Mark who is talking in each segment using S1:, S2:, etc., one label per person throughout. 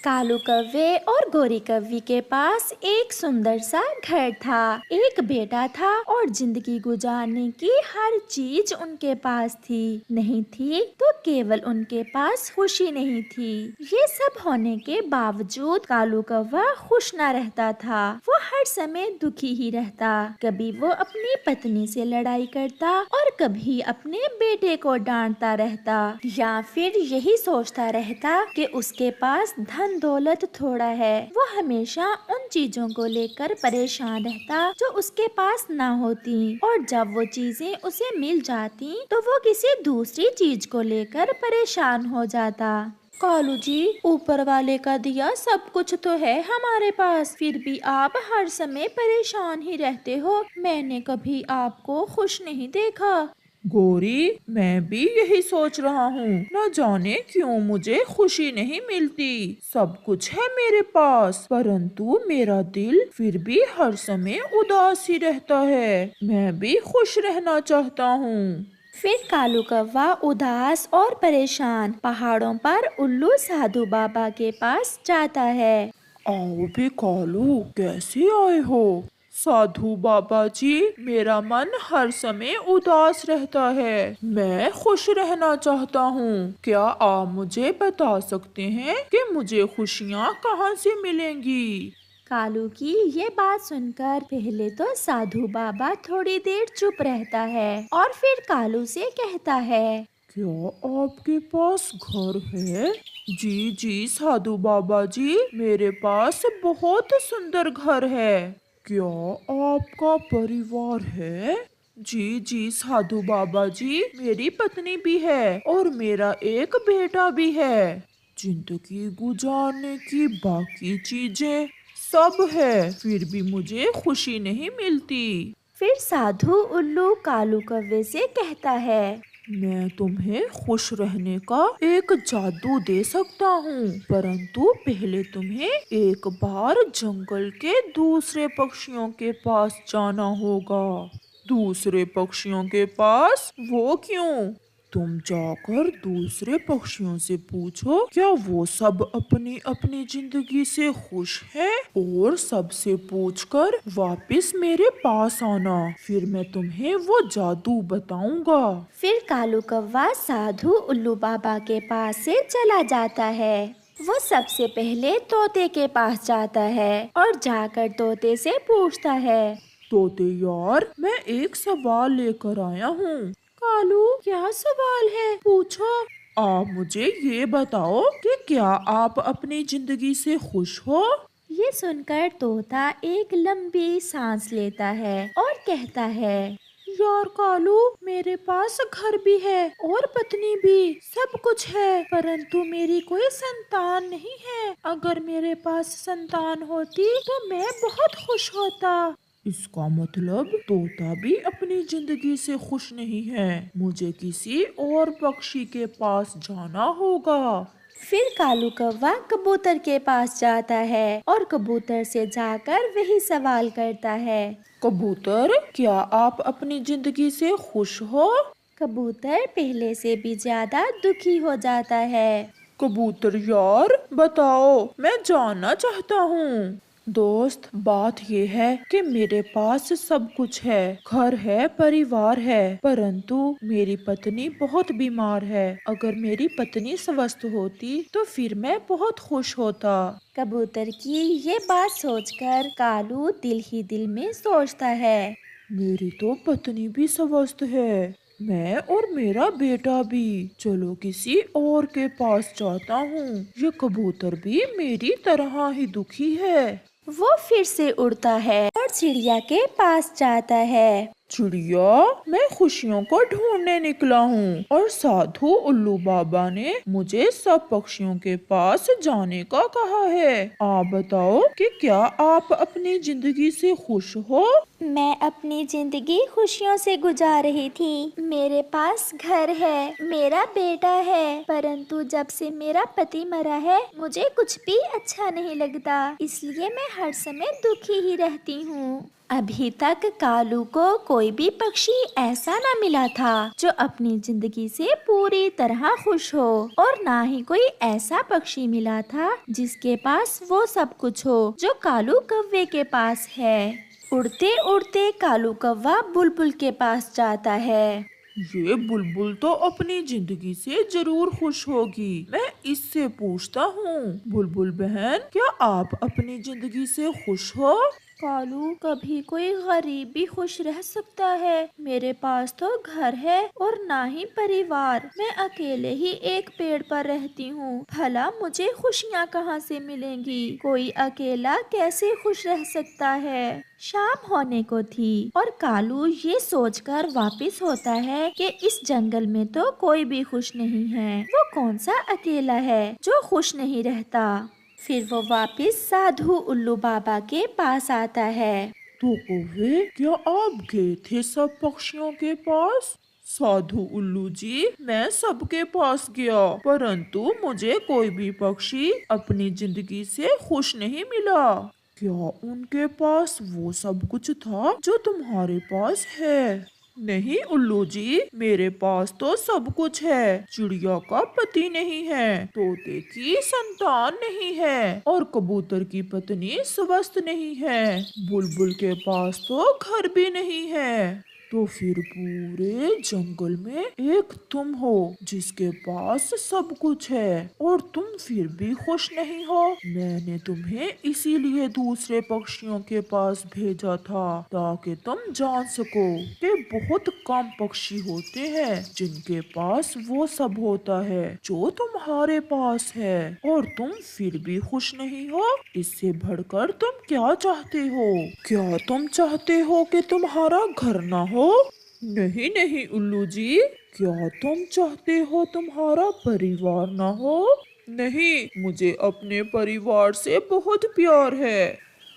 S1: कालू कव्वे और गोरी कव्वी के पास एक सुंदर सा घर था। एक बेटा था और जिंदगी गुजारने की हर चीज उनके पास थी। नहीं थी तो केवल उनके पास खुशी नहीं थी। ये सब होने के बावजूद कालू कव्वा खुश न रहता था। वो हर समय दुखी ही रहता। कभी वो अपनी पत्नी से लड़ाई करता और कभी अपने बेटे को डांटता रहता, या फिर यही सोचता रहता कि उसके पास धन दौलत थोड़ा है। वो हमेशा उन चीजों को लेकर परेशान रहता जो उसके पास ना होती, और जब वो चीजें उसे मिल जाती तो वो किसी दूसरी चीज को लेकर परेशान हो जाता। कालू जी, ऊपर वाले का दिया सब कुछ तो है हमारे पास, फिर भी आप हर समय परेशान ही रहते हो। मैंने कभी आपको खुश नहीं देखा।
S2: गौरी, मैं भी यही सोच रहा हूँ। न जाने क्यों मुझे खुशी नहीं मिलती। सब कुछ है मेरे पास, परंतु मेरा दिल फिर भी हर समय उदास ही रहता है। मैं भी खुश रहना चाहता हूँ।
S1: फिर कालू कौवा उदास और परेशान पहाड़ों पर उल्लू साधु बाबा के पास जाता है।
S2: आओ भी कालू, कैसे आए हो? साधु बाबा जी, मेरा मन हर समय उदास रहता है। मैं खुश रहना चाहता हूँ। क्या आप मुझे बता सकते हैं कि मुझे खुशियाँ कहाँ से मिलेंगी?
S1: कालू की ये बात सुनकर पहले तो साधु बाबा थोड़ी देर चुप रहता है और फिर कालू से कहता है।
S2: क्या आपके पास घर है? जी जी साधु बाबा जी, मेरे पास बहुत सुंदर घर है। क्या आपका परिवार है? जी जी साधु बाबा जी, मेरी पत्नी भी है और मेरा एक बेटा भी है। जिंदगी गुजारने की बाकी चीजें सब है, फिर भी मुझे खुशी नहीं मिलती।
S1: फिर साधु उल्लू कालू कौवे से कहता है।
S2: मैं तुम्हें खुश रहने का एक जादू दे सकता हूँ, परंतु पहले तुम्हें एक बार जंगल के दूसरे पक्षियों के पास जाना होगा। दूसरे पक्षियों के पास? वो क्यों? तुम जाकर दूसरे पक्षियों से पूछो क्या वो सब अपनी अपनी जिंदगी से खुश हैं, और सबसे पूछकर वापस मेरे पास आना, फिर मैं तुम्हें वो जादू बताऊंगा।
S1: फिर कालू कौवा साधु उल्लू बाबा के पास से चला जाता है। वो सबसे पहले तोते के पास जाता है और जाकर तोते से पूछता है।
S2: तोते यार, मैं एक सवाल लेकर आया हूँ। कालू, क्या सवाल है? पूछो। आप मुझे ये बताओ कि क्या आप अपनी जिंदगी से खुश हो?
S1: ये सुनकर तोता एक लंबी सांस लेता है और कहता है।
S2: यार कालू, मेरे पास घर भी है और पत्नी भी, सब कुछ है, परंतु मेरी कोई संतान नहीं है। अगर मेरे पास संतान होती तो मैं बहुत खुश होता। इसका मतलब तोता भी अपनी जिंदगी से खुश नहीं है। मुझे किसी और पक्षी के पास जाना होगा।
S1: फिर कालू कौवा कबूतर के पास जाता है और कबूतर से जाकर वही सवाल करता है।
S2: कबूतर, क्या आप अपनी जिंदगी से खुश हो?
S1: कबूतर पहले से भी ज्यादा दुखी हो जाता है।
S2: कबूतर यार, बताओ, मैं जानना चाहता हूँ। दोस्त, बात ये है कि मेरे पास सब कुछ है, घर है, परिवार है, परंतु मेरी पत्नी बहुत बीमार है। अगर मेरी पत्नी स्वस्थ होती तो फिर मैं बहुत खुश होता।
S1: कबूतर की ये बात सोचकर कालू दिल ही दिल में सोचता है।
S2: मेरी तो पत्नी भी स्वस्थ है, मैं और मेरा बेटा भी। चलो किसी और के पास जाता हूँ। ये कबूतर भी मेरी तरह ही दुखी है।
S1: वो फिर से उड़ता है और चिड़िया के पास जाता है।
S2: चिड़िया, मैं खुशियों को ढूंढने निकला हूँ और साधु उल्लू बाबा ने मुझे सब पक्षियों के पास जाने का कहा है। आप बताओ कि क्या आप अपनी जिंदगी से खुश हो?
S1: मैं अपनी जिंदगी खुशियों से गुजार रही थी। मेरे पास घर है, मेरा बेटा है, परंतु जब से मेरा पति मरा है मुझे कुछ भी अच्छा नहीं लगता, इसलिए मैं हर समय दुखी ही रहती हूँ। अभी तक कालू को कोई भी पक्षी ऐसा न मिला था जो अपनी जिंदगी से पूरी तरह खुश हो, और ना ही कोई ऐसा पक्षी मिला था जिसके पास वो सब कुछ हो जो कालू कौवे के पास है। उड़ते उड़ते कालू कौवा बुलबुल के पास जाता है।
S2: ये बुलबुल तो अपनी जिंदगी से जरूर खुश होगी। मैं इससे पूछता हूँ, बुलबुल बहन, क्या आप अपनी जिंदगी से खुश हो?
S1: कालू, कभी कोई गरीब भी खुश रह सकता है। मेरे पास तो घर है और ना ही परिवार। मैं अकेले ही एक पेड़ पर रहती हूँ। भला मुझे खुशियाँ कहाँ से मिलेंगी? कोई अकेला कैसे खुश रह सकता है? शाम होने को थी और कालू ये सोचकर वापस होता है कि इस जंगल में तो कोई भी खुश नहीं है। वो कौन सा अकेला है जो खुश नहीं रहता। फिर वो वापस साधु उल्लू बाबा के पास आता है।
S2: तो कौवे, क्या आप गए थे सब पक्षियों के पास? साधु उल्लू जी, मैं सबके पास गया, परंतु मुझे कोई भी पक्षी अपनी जिंदगी से खुश नहीं मिला। क्या उनके पास वो सब कुछ था जो तुम्हारे पास है? नहीं उल्लू जी, मेरे पास तो सब कुछ है। चिड़िया का पति नहीं है, तोते की संतान नहीं है, और कबूतर की पत्नी स्वस्थ नहीं है। बुलबुल के पास तो घर भी नहीं है। तो फिर पूरे जंगल में एक तुम हो जिसके पास सब कुछ है, और तुम फिर भी खुश नहीं हो। मैंने तुम्हें इसीलिए दूसरे पक्षियों के पास भेजा था ताकि तुम जान सको कि बहुत कम पक्षी होते हैं जिनके पास वो सब होता है जो तुम्हारे पास है, और तुम फिर भी खुश नहीं हो। इससे बढ़कर तुम क्या चाहते हो? क्या तुम चाहते हो कि तुम्हारा घर ना हो? नहीं नहीं उल्लू जी, क्या तुम चाहते हो तुम्हारा परिवार ना हो? नहीं, मुझे अपने परिवार से बहुत प्यार है।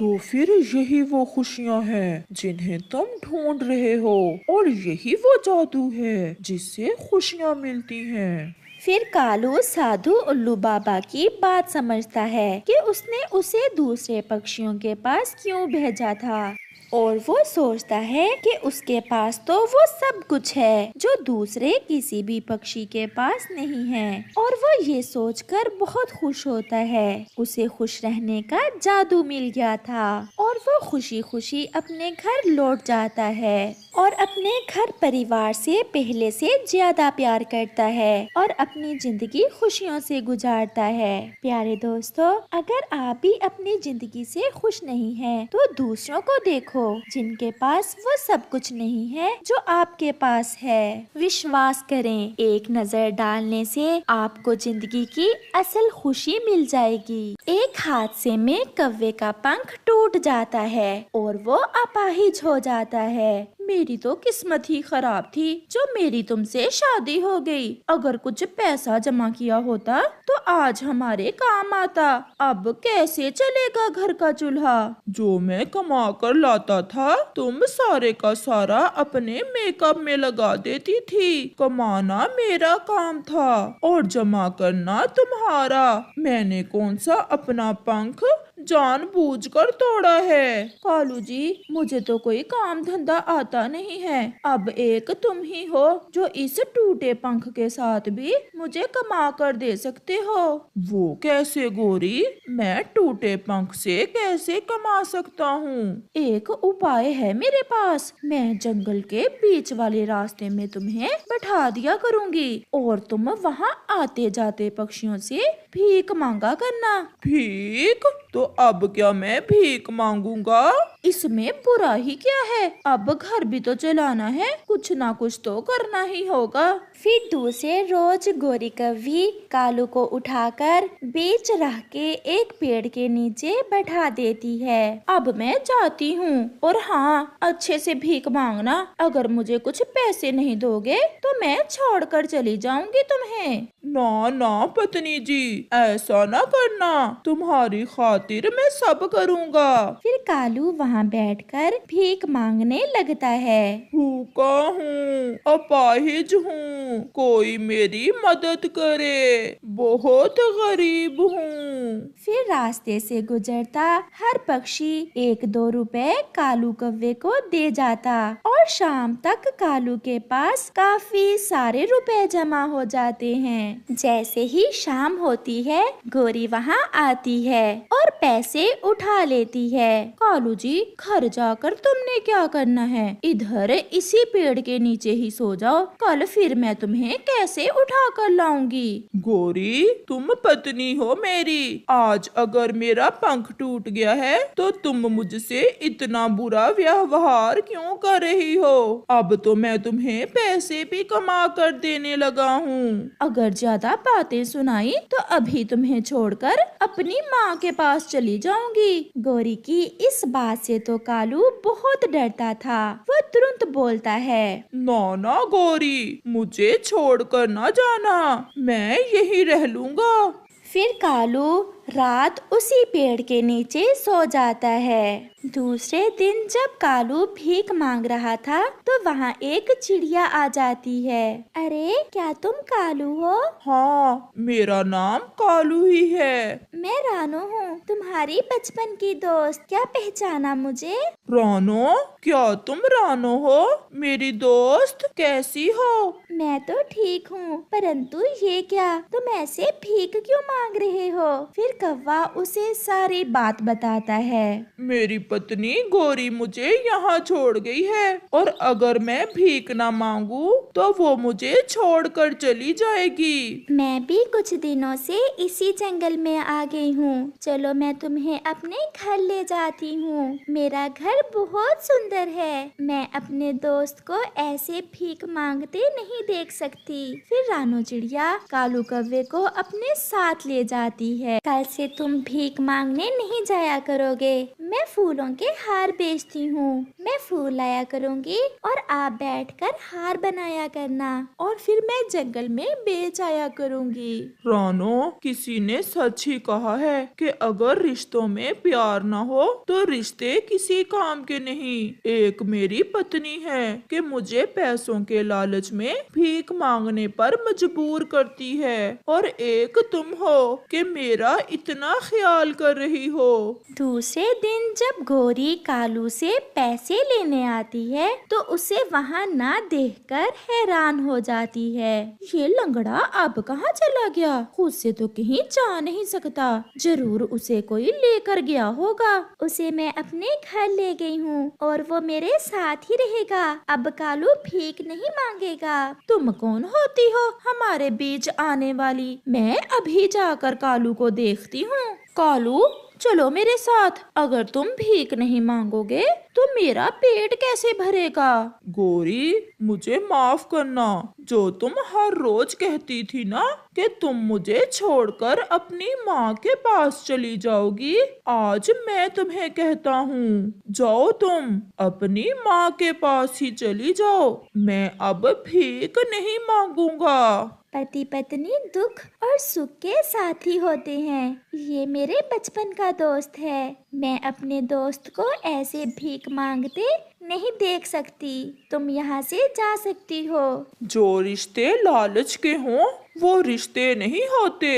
S2: तो फिर यही वो खुशियाँ हैं जिन्हें तुम ढूंढ रहे हो, और यही वो जादू है जिससे खुशियाँ मिलती हैं।
S1: फिर कालू साधु उल्लू बाबा की बात समझता है कि उसने उसे दूसरे पक्षियों के पास क्यों भेजा था, और वो सोचता है कि उसके पास तो वो सब कुछ है जो दूसरे किसी भी पक्षी के पास नहीं है, और वो ये सोचकर बहुत खुश होता है। उसे खुश रहने का जादू मिल गया था, और वो खुशी खुशी अपने घर लौट जाता है और अपने घर परिवार से पहले से ज्यादा प्यार करता है और अपनी जिंदगी खुशियों से गुजारता है। प्यारे दोस्तों, अगर आप भी अपनी जिंदगी से खुश नहीं हैं, तो दूसरों को देखो जिनके पास वो सब कुछ नहीं है जो आपके पास है। विश्वास करें, एक नजर डालने से आपको जिंदगी की असल खुशी मिल जाएगी। एक हादसे में कौवे का पंख टूट जाता है और वो अपाहिज हो जाता है। मेरी तो किस्मत ही खराब थी जो मेरी तुमसे शादी हो गई। अगर कुछ पैसा जमा किया होता तो आज हमारे काम आता। अब कैसे चलेगा घर का चूल्हा?
S2: जो मैं कमा कर लाता था तुम सारे का सारा अपने मेकअप में लगा देती थी। कमाना मेरा काम था और जमा करना तुम्हारा। मैंने कौन सा अपना पंख जानबूझकर तोड़ा है?
S1: कालू जी, मुझे तो कोई काम धंधा आता नहीं है। अब एक तुम ही हो जो इस टूटे पंख के साथ भी मुझे कमा कर दे सकते हो।
S2: वो कैसे गोरी? मैं टूटे पंख से कैसे कमा सकता हूँ?
S1: एक उपाय है मेरे पास। मैं जंगल के बीच वाले रास्ते में तुम्हें बैठा दिया करूँगी और तुम वहाँ आते जाते पक्षियों से भीख मांगा करना।
S2: भीख? तो अब क्या मैं भीख मांगूंगा?
S1: इसमें बुरा ही क्या है? अब घर भी तो चलाना है, कुछ ना कुछ तो करना ही होगा। फिर दूसरे रोज गोरी कौवी कालू को उठाकर बीच राह के एक पेड़ के नीचे बैठा देती है। अब मैं जाती हूँ, और हाँ, अच्छे से भीख मांगना। अगर मुझे कुछ पैसे नहीं दोगे तो मैं छोड़कर चली जाऊंगी तुम्हें।
S2: ना ना पत्नी जी, ऐसा ना करना। तुम्हारी खातिर फिर मैं सब करूँगा।
S1: फिर कालू वहाँ बैठकर भीख मांगने लगता है।
S2: भूखा हूँ, अपाहिज हूँ, कोई मेरी मदद करे, बहुत गरीब हूँ।
S1: फिर रास्ते से गुजरता हर पक्षी 1-2 रुपए कालू कौवे को दे जाता और शाम तक कालू के पास काफी सारे रुपए जमा हो जाते हैं। जैसे ही शाम होती है गोरी वहाँ आती है और पैसे उठा लेती है। कालू जी, घर जाकर तुमने क्या करना है? इधर इसी पेड़ के नीचे ही सो जाओ, कल फिर मैं तुम्हें कैसे उठा कर लाऊंगी।
S2: गोरी, तुम पत्नी हो मेरी, आज अगर मेरा पंख टूट गया है तो तुम मुझसे इतना बुरा व्यवहार क्यों कर रही हो? अब तो मैं तुम्हें पैसे भी कमा कर देने लगा हूँ।
S1: अगर ज्यादा बातें सुनाई तो अभी तुम्हें छोड़कर अपनी माँ के पास चली जाऊंगी। गौरी की इस बात से तो कालू बहुत डरता था। वो तुरंत बोलता है,
S2: ना ना गौरी, मुझे छोड़कर ना जाना, मैं यहीं रह लूंगा।
S1: फिर कालू रात उसी पेड़ के नीचे सो जाता है। दूसरे दिन जब कालू भीख मांग रहा था तो वहाँ एक चिड़िया आ जाती है। अरे, क्या तुम कालू हो?
S2: हाँ, मेरा नाम कालू ही है।
S1: मैं रानो हूँ, तुम्हारी बचपन की दोस्त। क्या पहचाना मुझे?
S2: रानो? क्या तुम रानो हो, मेरी दोस्त? कैसी हो?
S1: मैं तो ठीक हूँ, परंतु ये क्या, तुम ऐसे भीख क्यों मांग रहे हो? फिर कौवा उसे सारी बात बताता है।
S2: मेरी पत्नी गौरी मुझे यहाँ छोड़ गई है और अगर मैं भीख ना मांगू तो वो मुझे छोड़कर चली जाएगी।
S1: मैं भी कुछ दिनों से इसी जंगल में आ गई हूँ। चलो मैं तुम्हें अपने घर ले जाती हूँ। मेरा घर बहुत सुंदर है। मैं अपने दोस्त को ऐसे भीख मांगते नहीं देख सकती। फिर रानो चिड़िया कालू कौवे को अपने साथ ले जाती है। कल से तुम भीख मांगने नहीं जाया करोगे। मैं फूलों के हार बेचती हूँ। मैं फूल लाया करूँगी और आप बैठकर हार बनाया करना और फिर मैं जंगल में बेच आया करूँगी।
S2: रानो, किसी ने सच ही कहा है कि अगर रिश्तों में प्यार ना हो तो रिश्ते किसी काम के नहीं। एक मेरी पत्नी है कि मुझे पैसों के लालच में भीख मांगने पर मजबूर करती है और एक तुम हो कि मेरा इतना ख्याल कर रही हो।
S1: दूसरे दिन जब गौरी कालू से पैसे लेने आती है तो उसे वहाँ ना देखकर हैरान हो जाती है। ये लंगड़ा अब कहाँ चला गया? खुद से तो कहीं जा नहीं सकता। जरूर उसे कोई लेकर गया होगा। उसे मैं अपने घर ले गई हूँ और वो मेरे साथ ही रहेगा। अब कालू भीख नहीं मांगेगा। तुम कौन होती हो हमारे बीच आने वाली? मैं अभी जाकर कालू को देखती हूँ। कालू, चलो मेरे साथ। अगर तुम भीख नहीं मांगोगे तो मेरा पेट कैसे भरेगा?
S2: गौरी, मुझे माफ करना। जो तुम हर रोज कहती थी ना कि तुम मुझे छोड़कर अपनी माँ के पास चली जाओगी, आज मैं तुम्हें कहता हूँ, जाओ तुम अपनी माँ के पास ही चली जाओ। मैं अब भीख नहीं मांगूंगा।
S1: पति पत्नी दुख और सुख के साथी होते हैं। ये मेरे बचपन का दोस्त है। मैं अपने दोस्त को ऐसे भीख मांगते नहीं देख सकती। तुम यहाँ से जा सकती हो।
S2: जो रिश्ते लालच के हों वो रिश्ते नहीं होते।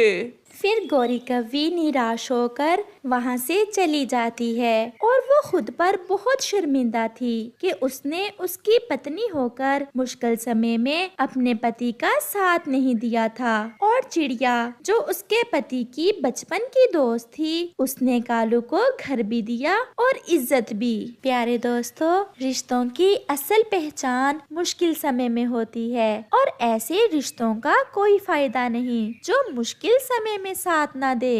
S1: फिर गौरी कौवी निराश होकर वहाँ से चली जाती है और वो खुद पर बहुत शर्मिंदा थी कि उसने उसकी पत्नी होकर मुश्किल समय में अपने पति का साथ नहीं दिया था। और चिड़िया जो उसके पति की बचपन की दोस्त थी, उसने कालू को घर भी दिया और इज्जत भी। प्यारे दोस्तों, रिश्तों की असल पहचान मुश्किल समय में होती है और ऐसे रिश्तों का कोई फायदा नहीं जो मुश्किल समय में साथ ना दे।